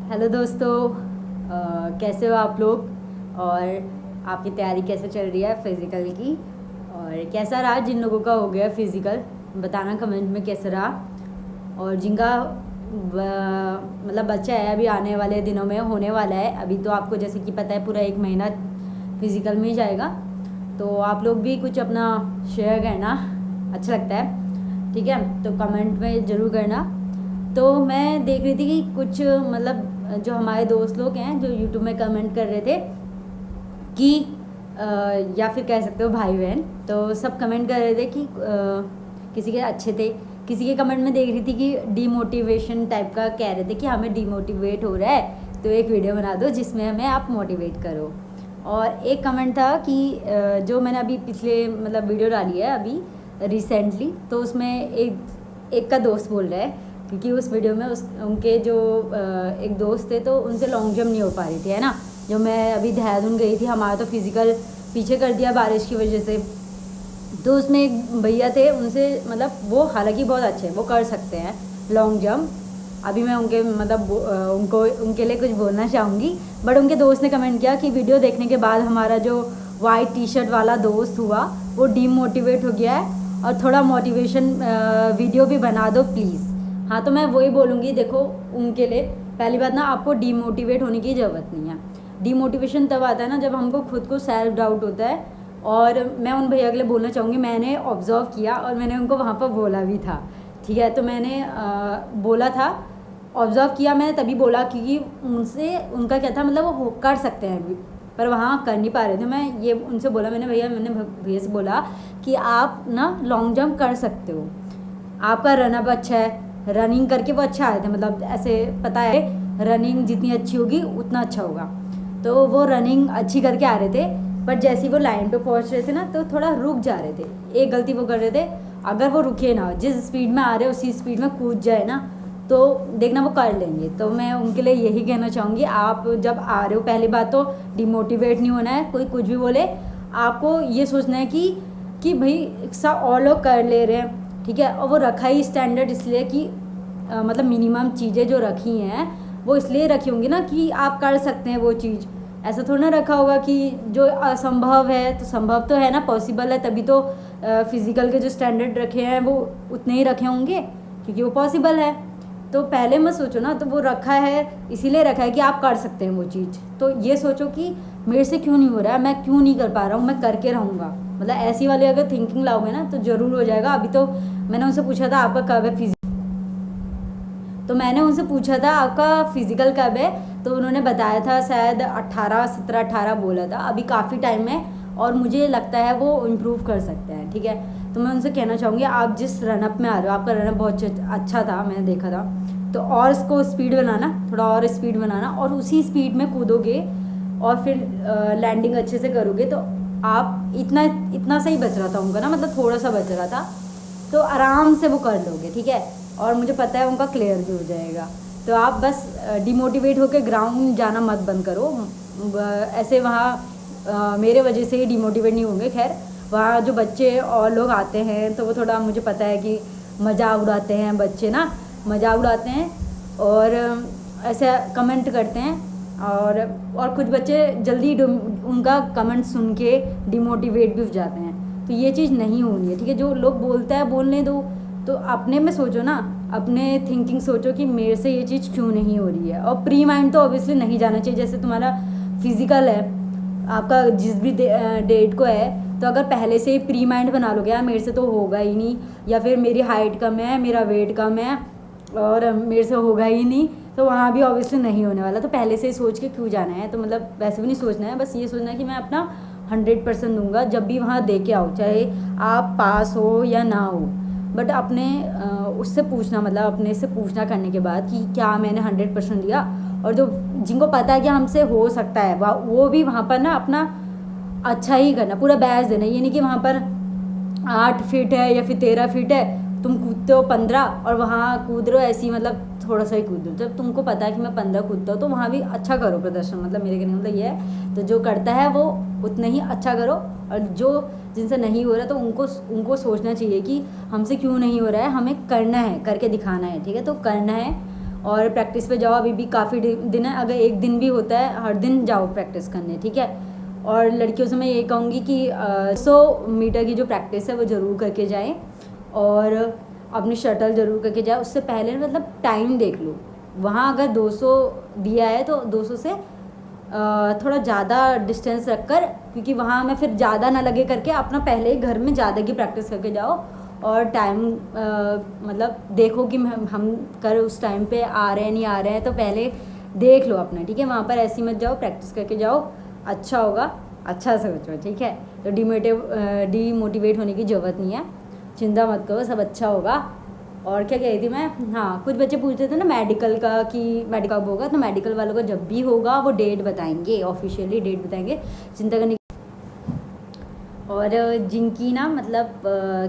Hello दोस्तों। कैसे हो आप लोग? और आपकी तैयारी कैसे चल रही है फिज़िकल की? और कैसा रहा जिन लोगों का हो गया फिज़िकल, बताना कमेंट में कैसा रहा। और जिनका मतलब बच्चा है अभी आने वाले दिनों में होने वाला है, अभी तो आपको जैसे कि पता है पूरा 1 महीना फिज़िकल में ही जाएगा, तो आप लोग भी कुछ अपना शेयर करना, अच्छा लगता है। ठीक है, तो कमेंट में ज़रूर करना। तो मैं देख रही थी कि कुछ मतलब जो हमारे दोस्त लोग हैं जो यूट्यूब में कमेंट कर रहे थे कि या फिर कह सकते हो भाई बहन, तो सब कमेंट कर रहे थे कि किसी के अच्छे थे, किसी के कमेंट में देख रही थी कि डीमोटिवेशन टाइप का कह रहे थे कि हमें डीमोटिवेट हो रहा है तो एक वीडियो बना दो जिसमें हमें आप मोटिवेट करो। और एक कमेंट था कि जो मैंने अभी पिछले मतलब वीडियो डाली है अभी रिसेंटली, तो उसमें एक का दोस्त बोल रहा है क्योंकि उस वीडियो में उनके जो एक दोस्त थे तो उनसे लॉन्ग जंप नहीं हो पा रही थी, है ना। जो मैं अभी देहरादून गई थी, हमारा तो फिज़िकल पीछे कर दिया बारिश की वजह से। तो उसमें एक भैया थे, उनसे मतलब वो हालांकि बहुत अच्छे हैं, वो कर सकते हैं लॉन्ग जंप। अभी मैं उनके मतलब उनको उनके लिए कुछ बोलना चाहूँगी, बट उनके दोस्त ने कमेंट किया कि वीडियो देखने के बाद हमारा जो वाइट टी शर्ट वाला दोस्त हुआ वो डीमोटिवेट हो गया है और थोड़ा मोटिवेशन वीडियो भी बना दो प्लीज़। हाँ, तो मैं वही बोलूँगी, देखो उनके लिए पहली बात ना, आपको डीमोटिवेट होने की ज़रूरत नहीं है। डीमोटिवेशन तब आता है ना जब हमको खुद को सेल्फ डाउट होता है। और मैं उन भैया के लिए बोलना चाहूँगी, मैंने ऑब्ज़र्व किया और मैंने उनको वहाँ पर बोला भी था। ठीक है, तो मैंने बोला था, ऑब्ज़र्व किया मैंने तभी बोला क्योंकि उनसे उनका क्या था, मतलब वो कर सकते हैं अभी पर वहाँ कर नहीं पा रहे थे। मैं ये उनसे बोला, मैंने भैया से बोला कि आप ना लॉन्ग जंप कर सकते हो, आपका रनअप अच्छा है, रनिंग करके वो अच्छा आए थे, मतलब ऐसे पता है रनिंग जितनी अच्छी होगी उतना अच्छा होगा। तो वो रनिंग अच्छी करके आ रहे थे, पर जैसे ही वो लाइन पे पहुंच रहे थे ना तो थोड़ा रुक जा रहे थे। एक गलती वो कर रहे थे, अगर वो रुके ना, जिस स्पीड में आ रहे उसी स्पीड में कूद जाए ना तो देखना वो कर लेंगे। तो मैं उनके लिए यही कहना चाहूँगी, आप जब आ रहे हो पहली बात तो डिमोटिवेट नहीं होना है। कोई कुछ भी बोले आपको ये सोचना है कि भाई सब और लोग कर ले रहे हैं, ठीक है। और वो रखा ही स्टैंडर्ड इसलिए कि मतलब मिनिमम चीज़ें जो रखी हैं वो इसलिए रखी होंगी ना कि आप कर सकते हैं वो चीज़। ऐसा थोड़ा ना रखा होगा कि जो असंभव है तो संभव तो है ना, पॉसिबल है, तभी तो फिज़िकल के जो स्टैंडर्ड रखे हैं वो उतने ही रखे होंगे क्योंकि वो पॉसिबल है। तो पहले मत सोचो ना, तो वो रखा है इसीलिए रखा है कि आप कर सकते हैं वो चीज़। तो ये सोचो कि मेरे से क्यों नहीं हो रहा है, मैं क्यों नहीं कर पा रहा हूँ, मैं करके रहूँगा। मतलब ऐसी वाली अगर थिंकिंग लाओगे ना तो ज़रूर हो जाएगा। अभी तो मैंने उनसे पूछा था आपका कब है तो मैंने उनसे पूछा था आपका फिज़िकल कब है, तो उन्होंने बताया था शायद 17 बोला था। अभी काफ़ी टाइम है और मुझे लगता है वो इम्प्रूव कर सकते हैं, ठीक है। तो मैं उनसे कहना चाहूँगी, आप जिस रनअप में आ रहे हो, आपका रनअप बहुत अच्छा था, मैंने देखा था, तो और इसको स्पीड बनाना, थोड़ा और स्पीड बनाना और उसी स्पीड में कूदोगे और फिर लैंडिंग अच्छे से करोगे तो आप इतना सही बच रहा था उनका ना, मतलब थोड़ा सा बच रहा था, तो आराम से वो कर लोगे, ठीक है। और मुझे पता है उनका क्लियर भी हो जाएगा। तो आप बस डिमोटिवेट होकर ग्राउंड जाना मत बंद करो। ऐसे वहाँ मेरे वजह से ही डिमोटिवेट नहीं होंगे। खैर वहाँ जो बच्चे और लोग आते हैं तो वो थोड़ा मुझे पता है कि मज़ाक उड़ाते हैं बच्चे ना, मज़ाक उड़ाते हैं और ऐसे कमेंट करते हैं। और कुछ बच्चे जल्दी उनका कमेंट सुन के डिमोटिवेट भी हो जाते हैं। तो ये चीज़ नहीं होनी है, ठीक है। जो लोग बोलता है बोलने दो, तो अपने में सोचो ना, अपने थिंकिंग सोचो कि मेरे से ये चीज़ क्यों नहीं हो रही है। और प्री माइंड तो ऑब्वियसली नहीं जाना चाहिए। जैसे तुम्हारा फिज़िकल है आपका जिस भी डेट को है, तो अगर पहले से ही प्री माइंड बना लोगे यार मेरे से तो होगा ही नहीं, या फिर मेरी हाइट कम है, मेरा वेट कम है और मेरे से होगा ही नहीं, तो वहाँ भी ऑब्वियसली नहीं होने वाला। तो पहले से ही सोच के क्यों जाना है। तो मतलब वैसे भी नहीं सोचना है, बस ये सोचना है कि मैं अपना 100% दूंगा जब भी वहाँ दे के आओ, चाहे आप पास हो या ना हो। बट अपने उससे पूछना, मतलब अपने से पूछना करने के बाद कि क्या मैंने 100% दिया। और जो जिनको पता है कि हमसे हो सकता है वो भी वहाँ पर ना अपना अच्छा ही करना, पूरा बैच देना। ये नहीं कि वहाँ पर 8 फीट है या फिर 13 फीट है, तुम कूदते हो 15 और वहाँ कूद रहे हो ऐसी, मतलब थोड़ा सा ही कूद दो। जब तुमको पता है कि मैं 15 कूदता हूँ तो वहाँ भी अच्छा करो प्रदर्शन, मतलब मेरे कहने मतलब ये है। तो जो करता है वो उतना ही अच्छा करो, और जो जिनसे नहीं हो रहा तो उनको सोचना चाहिए कि हमसे क्यों नहीं हो रहा है, हमें करना है, करके दिखाना है, ठीक है। तो करना है और प्रैक्टिस पे जाओ। अभी भी काफ़ी दिन है, अगर एक दिन भी होता है हर दिन जाओ प्रैक्टिस करने, ठीक है। और लड़कियों से मैं ये कहूँगी कि 100 मीटर की जो प्रैक्टिस है वो ज़रूर करके जाएँ और अपनी शटल ज़रूर करके जाए। उससे पहले मतलब टाइम देख लो, वहाँ अगर 200 दिया है तो 200 से थोड़ा ज़्यादा डिस्टेंस रखकर, क्योंकि वहाँ हमें फिर ज़्यादा ना लगे करके अपना पहले ही घर में ज़्यादा की प्रैक्टिस करके जाओ। और टाइम मतलब देखो कि हम कर उस टाइम पे आ रहे हैं नहीं आ रहे हैं, तो पहले देख लो अपना, ठीक है। वहाँ पर ऐसी मत जाओ, प्रैक्टिस करके जाओ, अच्छा होगा, अच्छा सोचो, ठीक है। तो डीमोटिवेट होने की ज़रूरत नहीं है, चिंता मत करो, सब अच्छा होगा। और क्या कह रही थी मैं, हाँ, कुछ बच्चे पूछते थे ना मेडिकल का कि मेडिकल कब होगा, तो मेडिकल वालों का जब भी होगा वो डेट बताएंगे, ऑफिशियली डेट बताएंगे, चिंता करने। और जिनकी ना मतलब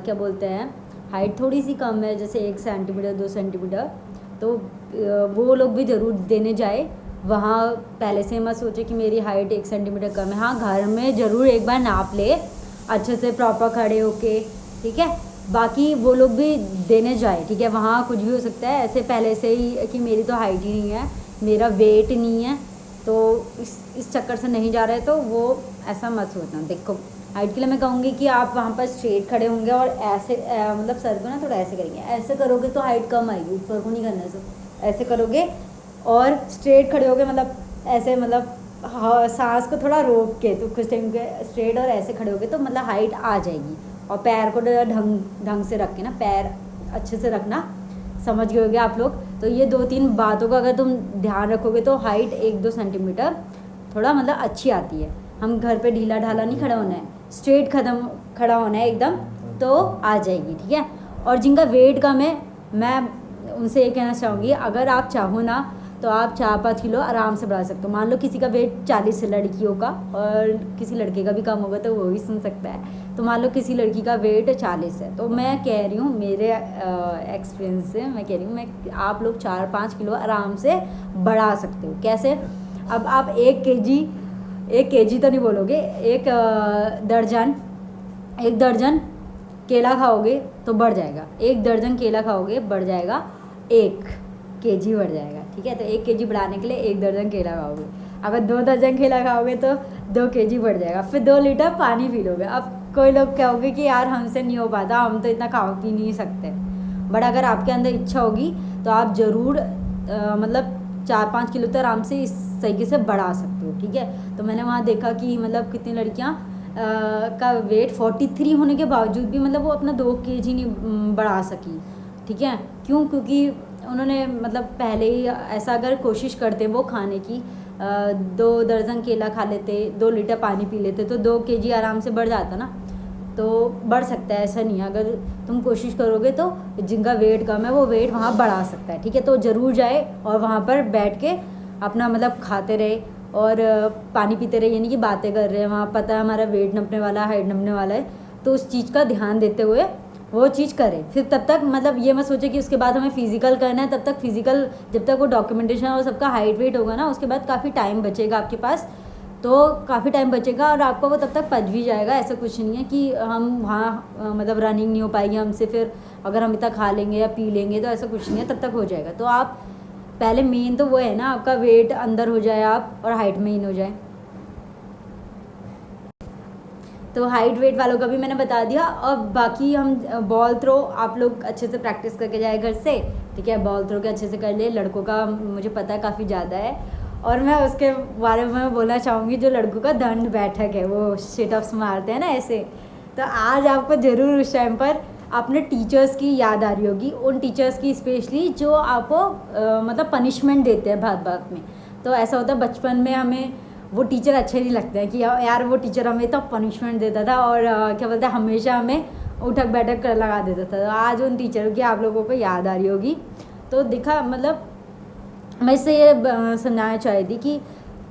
क्या बोलते हैं हाइट थोड़ी सी कम है, जैसे 1 सेंटीमीटर 2 सेंटीमीटर, तो वो लोग भी ज़रूर देने जाए। वहाँ पहले से मत सोचे कि मेरी हाइट 1 सेंटीमीटर कम है। हाँ, घर में ज़रूर एक बार नाप ले अच्छे से, प्रॉपर खड़े होके, ठीक है। बाकी वो लोग भी देने जाए, ठीक है। वहाँ कुछ भी हो सकता है, ऐसे पहले से ही कि मेरी तो हाइट ही नहीं है, मेरा वेट नहीं है, तो इस चक्कर से नहीं जा रहे, तो वो ऐसा मत सोचना। देखो, हाइट के लिए मैं कहूँगी कि आप वहाँ पर स्ट्रेट खड़े होंगे और ऐसे मतलब सर को ना थोड़ा ऐसे करेंगे, ऐसे करोगे तो हाइट कम आएगी, ऊपर को नहीं करना है, ऐसे करोगे और स्ट्रेट खड़े होगे, मतलब ऐसे, मतलब हाँ, सांस को थोड़ा रोक के, तो कुछ टाइम के स्ट्रेट और ऐसे खड़े होगे तो मतलब हाइट आ जाएगी। और पैर को ढंग से रख के ना, पैर अच्छे से रखना, समझ गए होगे आप लोग। तो ये 2-3 बातों का अगर तुम ध्यान रखोगे तो हाइट 1-2 सेंटीमीटर थोड़ा मतलब अच्छी आती है। हम घर पे ढीला ढाला नहीं खड़ा होना है, स्ट्रेट खड़ा होना है एकदम, तो आ जाएगी, ठीक है। और जिनका वेट कम है, मैं उनसे ये कहना चाहूँगी, अगर आप चाहो ना तो आप 4-5 किलो आराम से बढ़ा सकते हो। मान लो किसी का वेट 40 है लड़कियों का, और किसी लड़के का भी कम होगा तो वो भी सुन सकता है। तो मान लो किसी लड़की का वेट 40 है, तो मैं कह रही हूँ, मेरे एक्सपीरियंस से मैं कह रही हूँ, आप लोग 4-5 किलो आराम से बढ़ा सकते हो। कैसे? अब आप 1 केजी तो नहीं बोलोगे, एक दर्जन केला खाओगे तो बढ़ जाएगा, 1 दर्जन केला खाओगे बढ़ जाएगा 1 केजी बढ़ जाएगा, ठीक है। तो 1 केजी बढ़ाने के लिए 1 दर्जन केला खाओगे। अगर 2 दर्जन केला खाओगे तो 2 केजी बढ़ जाएगा। फिर 2 लीटर पानी पी लोगे। अब कोई लोग कहोगे कि यार हमसे नहीं हो पाता, हम तो इतना खा पी नहीं सकते, बट अगर आपके अंदर इच्छा होगी तो आप ज़रूर मतलब 4-5 किलो तो आराम से इस तरीके से बढ़ा सकते हो, ठीक है। तो मैंने वहाँ देखा कि मतलब कितनी लड़कियाँ का वेट 43 होने के बावजूद भी मतलब वो अपना 2 केजी नहीं बढ़ा सकी, ठीक है। क्यों? क्योंकि उन्होंने मतलब पहले ही ऐसा अगर कोशिश करते वो खाने की, 2 दर्जन केला खा लेते, 2 लीटर पानी पी लेते, तो 2 केजी आराम से बढ़ जाता ना। तो बढ़ सकता है, ऐसा नहीं है। अगर तुम कोशिश करोगे तो जिनका वेट कम है वो वेट वहाँ बढ़ा सकता है, ठीक है। तो ज़रूर जाए और वहाँ पर बैठ के अपना मतलब खाते रहे और पानी पीते रहे, यानी कि बातें कर रहे हैं। वहाँ पता है हमारा वेट नपने वाला है, हाइट नपने वाला है, तो उस चीज़ का ध्यान देते हुए वो चीज़ करें। फिर तब तक मतलब ये मत सोचे कि उसके बाद हमें फिजिकल करना है, तब तक फिजिकल, जब तक वो डॉक्यूमेंटेशन और सबका हाइट वेट होगा ना, उसके बाद काफ़ी टाइम बचेगा आपके पास, तो काफ़ी टाइम बचेगा और आपका वो तब तक पच भी जाएगा। ऐसा कुछ नहीं है कि हम वहाँ मतलब रनिंग नहीं हो पाएगी हमसे, फिर अगर हम इतना खा लेंगे या पी लेंगे, तो ऐसा कुछ नहीं है, तब तक हो जाएगा। तो आप पहले मेन तो वो है ना, आपका वेट अंदर हो जाए आप और हाइट में इन हो जाए। तो हाइट वेट वालों का भी मैंने बता दिया। और बाकी हम बॉल थ्रो आप लोग अच्छे से प्रैक्टिस करके जाए घर से, ठीक है। बॉल थ्रो के अच्छे से कर ले। लड़कों का मुझे पता है काफ़ी ज़्यादा है, और मैं उसके बारे में बोलना चाहूँगी, जो लड़कों का दंड बैठक है, वो सिटअप्स मारते हैं ना ऐसे, तो आज आपको ज़रूर उस टाइम पर अपने टीचर्स की याद आ रही होगी, उन टीचर्स की स्पेशली जो आपको मतलब पनिशमेंट देते हैं बात बात में। तो ऐसा होता है बचपन में हमें वो टीचर अच्छे नहीं लगते हैं कि यार वो टीचर हमें तो पनिशमेंट देता था और क्या बोलते हैं हमेशा हमें उठक बैठक कर लगा देता था। तो आज उन टीचरों की आप लोगों को याद आ रही होगी। तो देखा मतलब मैं इससे ये समझाना चाह रही थी कि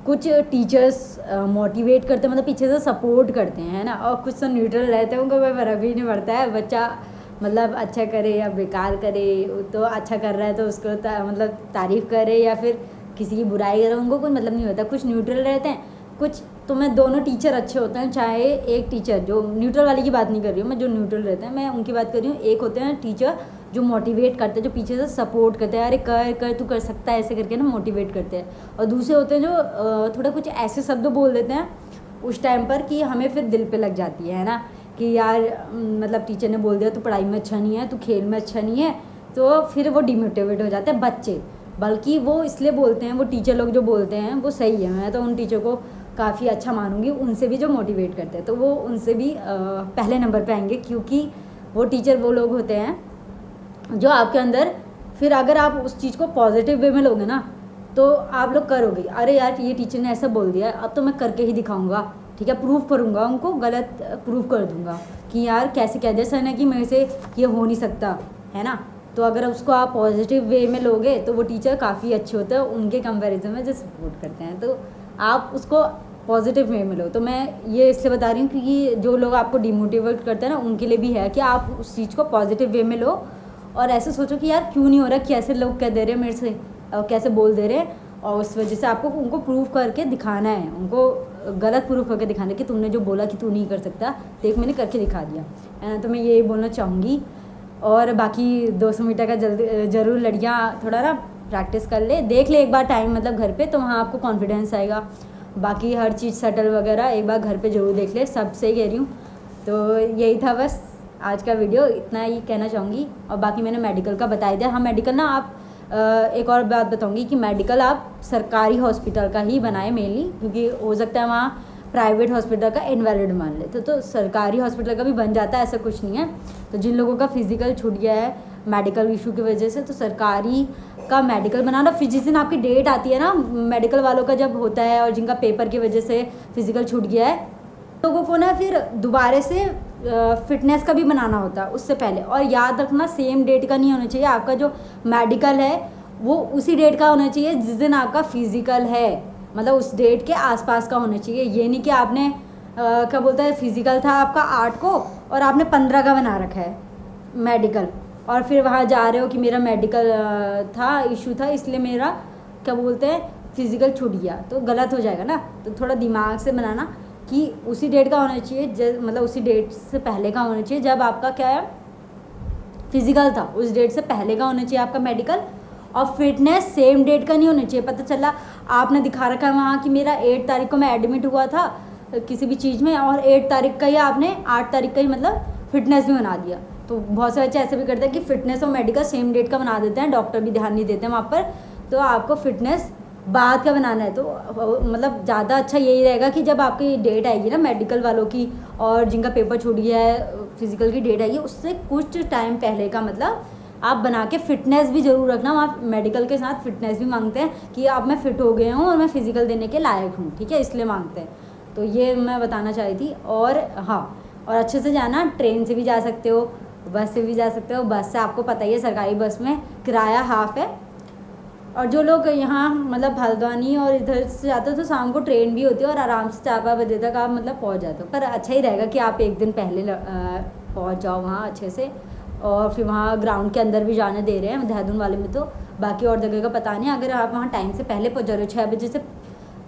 कुछ टीचर्स मोटिवेट करते मतलब पीछे से सपोर्ट करते हैं, है ना, और कुछ तो न्यूट्रल रहते हैं, उनको कोई फर्क भी नहीं पड़ता है बच्चा मतलब अच्छा करे या बेकार करे। तो अच्छा कर रहा है तो उसको मतलब तारीफ़ करे या फिर किसी की बुराई करे, उनको कोई मतलब नहीं होता। कुछ न्यूट्रल रहते हैं, कुछ तो मैं दोनों टीचर अच्छे होते हैं। चाहे एक टीचर, जो न्यूट्रल वाली की बात नहीं कर रही हूँ मैं, जो न्यूट्रल रहते हैं मैं उनकी बात कर रही हूँ। एक होते हैं टीचर जो मोटिवेट करते हैं, जो पीछे से सपोर्ट करते हैं, अरे कर कर तू कर सकता है, ऐसे करके ना मोटिवेट करते हैं। और दूसरे होते हैं जो थोड़ा कुछ ऐसे शब्द बोल देते हैं उस टाइम पर कि हमें फिर दिल पे लग जाती है ना, कि यार मतलब टीचर ने बोल दिया तू पढ़ाई में अच्छा नहीं है, तू खेल में अच्छा नहीं है, तो फिर वो डिमोटिवेट हो जाते हैं बच्चे। बल्कि वो इसलिए बोलते हैं, वो टीचर लोग जो बोलते हैं वो सही है, मैं तो उन टीचर को काफ़ी अच्छा मानूंगी, उनसे भी जो मोटिवेट करते हैं तो वो उनसे भी पहले नंबर पे आएंगे, क्योंकि वो टीचर वो लोग होते हैं जो आपके अंदर, फिर अगर आप उस चीज़ को पॉजिटिव वे में लोगे ना तो आप लोग करोगे, अरे यार ये टीचर ने ऐसा बोल दिया, अब तो मैं करके ही दिखाऊंगा, ठीक है, प्रूफ करूंगा, उनको गलत प्रूफ कर दूंगा कि यार कैसे कह दिया सर ने कि मेरे से ये हो नहीं सकता, है ना। तो अगर उसको आप पॉजिटिव वे में लोगे तो वो टीचर काफ़ी अच्छे होते हैं उनके कंपैरिजन में जो सपोर्ट करते हैं, तो आप उसको पॉजिटिव वे में लो। तो मैं ये इसलिए बता रही हूँ क्योंकि जो लोग आपको डिमोटिवेट करते हैं ना उनके लिए भी है कि आप उस चीज़ को पॉजिटिव वे में लो और ऐसे सोचो कि यार क्यों नहीं हो रहा, कैसे लोग कह दे रहे हैं मेरे से और कैसे बोल दे रहे हैं, और उस वजह से आपको उनको प्रूव करके दिखाना है, उनको गलत प्रूफ करके दिखाना है कि तुमने जो बोला कि तू नहीं कर सकता, देख मैंने करके दिखा दिया, है ना। तो मैं यही बोलना चाहूँगी। और बाकी 200 मीटर का ज़रूर लड़कियाँ थोड़ा ना प्रैक्टिस कर ले, देख ले एक बार टाइम मतलब घर पे, तो वहाँ आपको कॉन्फिडेंस आएगा। बाकी हर चीज़ शटल वगैरह एक बार घर पे ज़रूर देख ले, सब सही कह रही हूँ। तो यही था बस आज का वीडियो, इतना ही कहना चाहूँगी। और बाकी मैंने मेडिकल का बताया दिया। हाँ मेडिकल ना आप एक और बात बताऊँगी कि मेडिकल आप सरकारी हॉस्पिटल का ही बनाए मेनली, क्योंकि हो सकता है वहाँ प्राइवेट हॉस्पिटल का इनवैलिड मान लेते, तो सरकारी हॉस्पिटल का भी बन जाता है, ऐसा कुछ नहीं है। तो जिन लोगों का फिजिकल छूट गया है मेडिकल इशू की वजह से, तो सरकारी का मेडिकल बनाना, फिर जिस दिन आपकी डेट आती है ना मेडिकल वालों का जब होता है और जिनका पेपर की वजह से फिजिकल छूट गया है, लोगों को ना फिर दोबारा से फिटनेस का भी बनाना होता है उससे पहले। और याद रखना सेम डेट का नहीं होना चाहिए, आपका जो मेडिकल है वो उसी डेट का होना चाहिए जिस दिन आपका फिजिकल है, मतलब उस डेट के आसपास का होना चाहिए। ये नहीं कि आपने क्या बोलता है फिजिकल था आपका 8 को और आपने 15 का बना रखा है मेडिकल, और फिर वहाँ जा रहे हो कि मेरा मेडिकल था इशू था इसलिए मेरा क्या बोलते हैं फिजिकल छूट गया, तो गलत हो जाएगा ना। तो थोड़ा दिमाग से बनाना कि उसी डेट का होना चाहिए, मतलब उसी डेट से पहले का होना चाहिए जब आपका क्या है फिजिकल था, उस डेट से पहले का होना चाहिए आपका मेडिकल। और फिटनेस सेम डेट का नहीं होना चाहिए। पता चला आपने दिखा रखा है वहाँ कि मेरा 8 तारीख को मैं एडमिट हुआ था किसी भी चीज़ में, और 8 तारीख का ही आपने 8 तारीख का ही मतलब फिटनेस भी बना दिया। तो बहुत सारे बच्चे ऐसे भी करते हैं कि फिटनेस और मेडिकल सेम डेट का बना देते हैं, डॉक्टर भी ध्यान नहीं देते हैं वहाँ पर। तो आपको फिटनेस बाद का बनाना है, तो मतलब ज़्यादा अच्छा यही रहेगा कि जब आपकी डेट आएगी ना मेडिकल वालों की और जिनका पेपर छूट गया है फिजिकल की डेट आएगी, उससे कुछ टाइम पहले का मतलब आप बना के फिटनेस भी ज़रूर रखना। वहाँ मेडिकल के साथ फिटनेस भी मांगते हैं कि अब मैं फ़िट हो गया हूँ और मैं फिजिकल देने के लायक हूँ, ठीक है, इसलिए मांगते हैं। तो ये मैं बताना चाही थी। और हाँ, और अच्छे से जाना, ट्रेन से भी जा सकते हो, बस से भी जा सकते हो। बस से आपको पता ही है सरकारी बस में किराया हाफ है, और जो लोग यहाँ मतलब हल्द्वानी और इधर से जाते हो तो शाम को ट्रेन भी होती है और आराम से 4-5 बजे तक आप मतलब पहुँच जाते हो। पर अच्छा ही रहेगा कि आप एक दिन पहले पहुँच जाओ वहाँ अच्छे से, और फिर वहाँ ग्राउंड के अंदर भी जाने दे रहे हैं देहरादून वाले में। तो बाकी और जगह का पता नहीं। अगर आप वहाँ टाइम से पहले पहुँच जा रहे हो 6 बजे से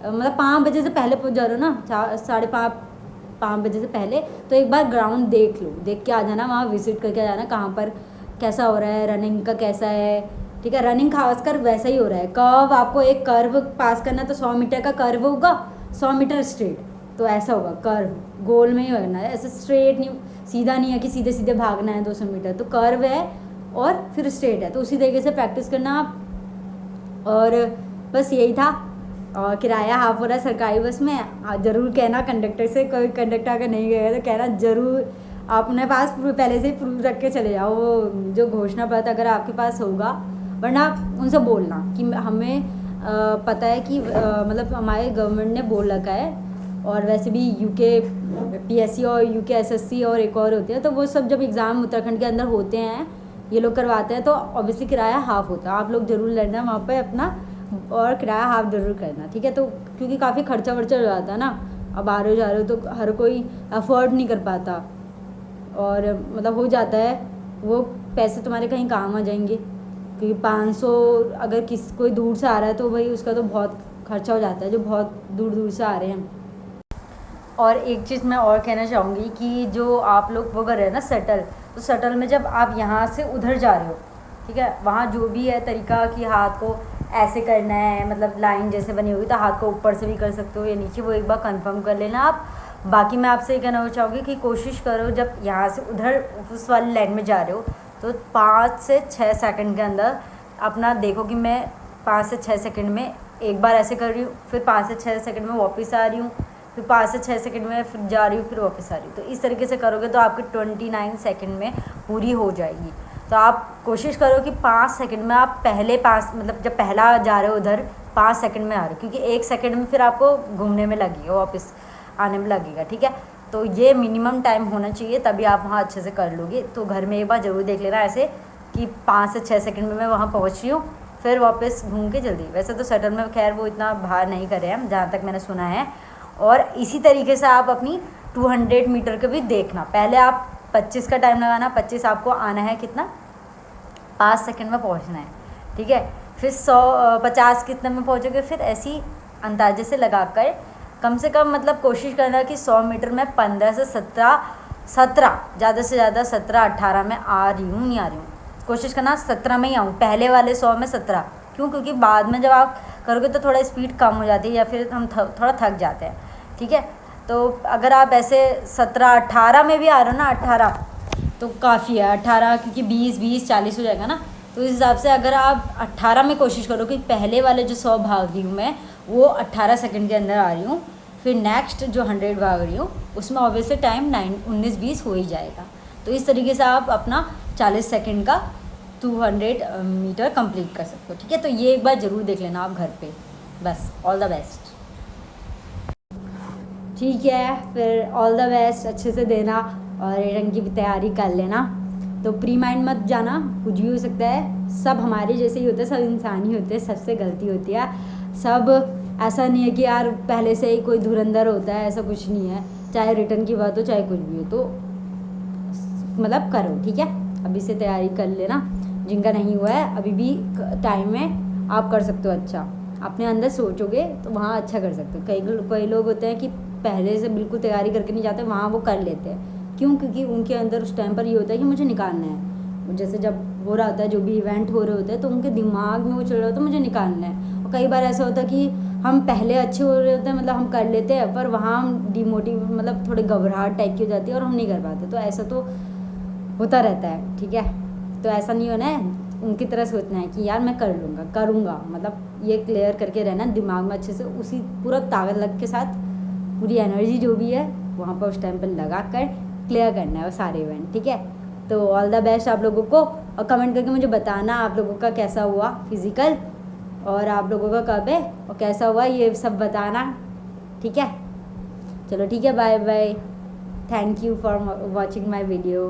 मतलब 5 बजे से पहले पहुँच जा रहे हो ना, 5:30 बजे से पहले, तो एक बार ग्राउंड देख लो, देख के आ जाना, वहाँ विजिट करके आ जाना कहाँ पर कैसा हो रहा है, रनिंग का कैसा है, ठीक है। रनिंग खासकर वैसा ही हो रहा है। कर्व आपको एक कर्व पास करना, तो 100 मीटर का कर्व होगा, 100 मीटर स्ट्रेट, तो ऐसा होगा कर्व, गोल में ही करना है, ऐसे स्ट्रेट नहीं, सीधा नहीं है कि सीधे सीधे भागना है 200 मीटर, तो कर्व है और फिर स्ट्रेट है, तो उसी तरीके से प्रैक्टिस करना आप। और बस यही था। और किराया हाफ हो रहा है सरकारी बस में, ज़रूर कहना कंडक्टर से, कोई कंडक्टर अगर नहीं गया तो कहना ज़रूर अपने पास पहले से ही प्रूफ रख के चले जाओ, वो जो घोषणा पत्र अगर आपके पास होगा, वरना उनसे बोलना कि हमें पता है कि मतलब हमारे गवर्नमेंट ने बोल रखा है। और वैसे भी यूके पीएससी और यूके एसएससी और एक और होती है, तो वो सब जब एग्ज़ाम उत्तराखंड के अंदर होते हैं ये लोग करवाते हैं, तो ऑब्वियसली किराया हाफ होता है। आप लोग ज़रूर लड़ना वहाँ पर अपना, और किराया हाफ ज़रूर करना, ठीक है। तो क्योंकि काफ़ी खर्चा वर्चा हो जाता है ना, अब आ रहे हो जा रहे हो तो हर कोई अफोर्ड नहीं कर पाता, और मतलब हो जाता है वो पैसे तुम्हारे कहीं काम आ जाएंगे, क्योंकि 500 अगर कोई दूर से आ रहा है तो भाई उसका तो बहुत खर्चा हो जाता है, जो बहुत दूर दूर से आ रहे हैं। और एक चीज़ मैं और कहना चाहूँगी कि जो आप लोग वो कर रहे हैं ना शटल, तो शटल में जब आप यहाँ से उधर जा रहे हो, ठीक है, वहाँ जो भी है तरीका कि हाथ को ऐसे करना है, मतलब लाइन जैसे बनी होगी तो हाथ को ऊपर से भी कर सकते हो या नीचे, वो एक बार कंफर्म कर लेना आप। बाकी मैं आपसे ये कहना चाहूँगी कि कोशिश करो जब यहाँ से उधर उस वाली लाइन में जा रहे हो तो 5 से 6 सेकंड के अंदर अपना देखो कि मैं 5 से 6 सेकंड में एक बार ऐसे कर रही हूँ, फिर 5 से 6 सेकंड में वापस आ रही हूँ, फिर 5 से 6 सेकंड में फिर जा रही हूँ, फिर वापस आ रही हूँ। तो इस तरीके से करोगे तो आपकी 29 सेकंड में पूरी हो जाएगी। तो आप कोशिश करो कि 5 सेकंड में आप पहले 5 मतलब जब पहला जा रहे हो उधर 5 सेकंड में आ रहे हो, क्योंकि 1 सेकंड में फिर आपको घूमने में लगेगा, वापस आने में लगेगा, ठीक है। तो ये मिनिमम टाइम होना चाहिए, तभी आप वहाँ अच्छे से कर लोगे। तो घर में एक बार ज़रूर देख लेना ऐसे कि 5 से 6 सेकंड में मैं वहाँ पहुँच रही हूँ, फिर वापस घूम के जल्दी। वैसे तो शटल में खैर वो इतना भार नहीं कर रहे हैं जहाँ तक मैंने सुना है। और इसी तरीके से आप अपनी 200 मीटर के भी देखना, पहले आप 25 का टाइम लगाना, 25 आपको आना है कितना 5 सेकंड में पहुंचना है, ठीक है। फिर 50 कितने में पहुंचोगे, फिर ऐसी अंदाजे से लगाकर कम से कम मतलब कोशिश करना कि 100 मीटर में 15 से 17 ज़्यादा से ज़्यादा 17 18 में आ रही हूँ, नहीं आ रही हूँ, कोशिश करना 17 में ही आऊँ, पहले वाले 100 में 17। क्यों? क्योंकि बाद में जब आप करोगे तो थोड़ा स्पीड कम हो जाती है या फिर हम थोड़ा थक जाते हैं, ठीक है। तो अगर आप ऐसे 17 18 में भी आ रहे हो ना, 18 तो काफ़ी है, 18, क्योंकि 20 40 हो जाएगा ना। तो इस हिसाब से अगर आप 18 में कोशिश करो कि पहले वाले जो 100 भाग रही हूँ मैं वो 18 सेकंड के अंदर आ रही हूँ, फिर नेक्स्ट जो 100 भाग रही हूँ उसमें ऑब्वियसली टाइम 19-20 हो ही जाएगा। तो इस तरीके से आप अपना 40 सेकंड का 200 मीटर कंप्लीट कर सकते हो, ठीक है। तो ये एक बार ज़रूर देख लेना आप घर पे। बस ऑल द बेस्ट, ठीक है। फिर ऑल द बेस्ट अच्छे से देना और रिटर्न की भी तैयारी कर लेना। तो प्री माइंड मत जाना, कुछ भी हो सकता है, सब हमारे जैसे ही होते हैं, सब इंसान ही होते हैं, सबसे गलती होती है। सब ऐसा नहीं है कि यार पहले से ही कोई धुरंधर होता है, ऐसा कुछ नहीं है। चाहे रिटर्न की बात हो चाहे कुछ भी हो, तो मतलब करो, ठीक है। अभी से तैयारी कर लेना, जिनका नहीं हुआ है अभी भी टाइम है, आप कर सकते हो। अच्छा अपने अंदर सोचोगे तो वहाँ अच्छा कर सकते हो। कई लोग होते हैं कि पहले से बिल्कुल तैयारी करके नहीं जाते, वहाँ वो कर लेते हैं। क्यों? क्योंकि उनके अंदर उस टाइम पर ये होता है कि मुझे निकालना है। जैसे जब हो रहा होता है, जो भी इवेंट हो रहे होते हैं, तो उनके दिमाग में वो चल रहा होता है मुझे निकालना है। और कई बार ऐसा होता है कि हम पहले अच्छे हो रहे होते हैं, मतलब हम कर लेते हैं, पर वहाँ हम डिमोटिव मतलब थोड़े घबराहट टाइप की हो जाती है और हम नहीं कर पाते। तो ऐसा तो होता रहता है, ठीक है। तो ऐसा नहीं होना है, उनकी तरह सोचना है कि यार मैं कर लूँगा, करूँगा, मतलब ये क्लियर करके रहना दिमाग में अच्छे से, उसी पूरा ताकत लग के साथ पूरी एनर्जी जो भी है वहाँ पर उस टाइम पर लगा कर क्लियर करना है वो सारे इवेंट, ठीक है। तो ऑल द बेस्ट आप लोगों को, और कमेंट करके मुझे बताना आप लोगों का कैसा हुआ फिज़िकल, और आप लोगों का कब है और कैसा हुआ ये सब बताना, ठीक है। चलो ठीक है, bye bye, thank you for watching my video.